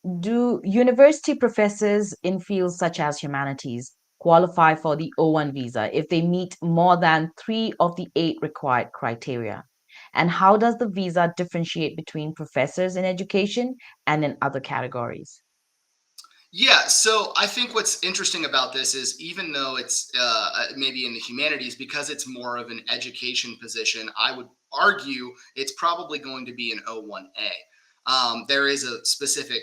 Do university professors in fields such as humanities qualify for the O-1 visa if they meet more than three of the eight required criteria? And how does the visa differentiate between professors in education and in other categories? Yeah, so I think what's interesting about this is even though it's maybe in the humanities, because it's more of an education position, I would argue it's probably going to be an O-1A. There is a specific,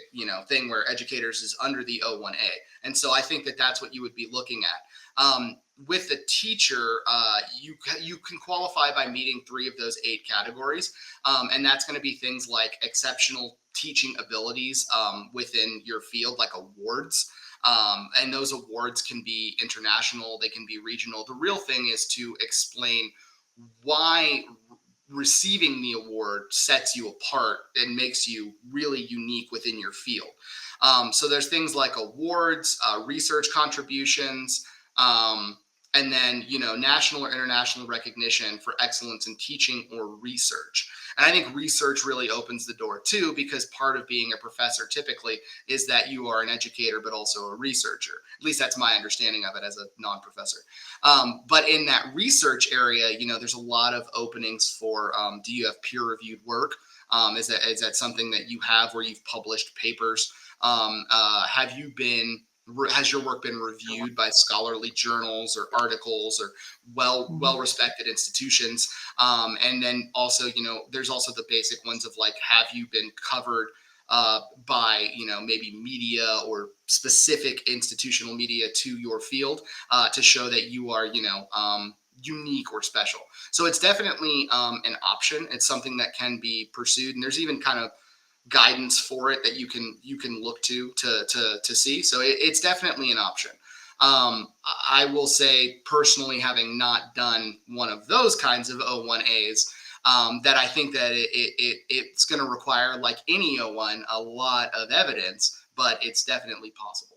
thing where educators is under the O-1A, and so I think that that's what you would be looking at. With the teacher, you can qualify by meeting three of those eight categories, and that's going to be things like exceptional teaching abilities within your field, like awards. And those awards can be international, they can be regional. The real thing is to explain why receiving the award sets you apart and makes you really unique within your field. So there's things like awards, research contributions, um, and then national or international recognition for excellence in teaching or research. And I think research really opens the door too, because part of being a professor typically is that you are an educator but also a researcher. At least that's my understanding of it as a non-professor. But in that research area, there's a lot of openings for, do you have peer reviewed work? Is that something that you have where you've published papers? Have you been has your work been reviewed by scholarly journals or articles or well Mhm. respected institutions? And then also, there's also the basic ones of like, have you been covered by maybe media or specific institutional media to your field, to show that you are unique or special. So it's definitely an option. It's something that can be pursued, and there's even kind of guidance for it that you can look to see. So it's definitely an option. I will say personally, having not done one of those kinds of O-1As, that I think that it's going to require, like any O-1, a lot of evidence, but it's definitely possible.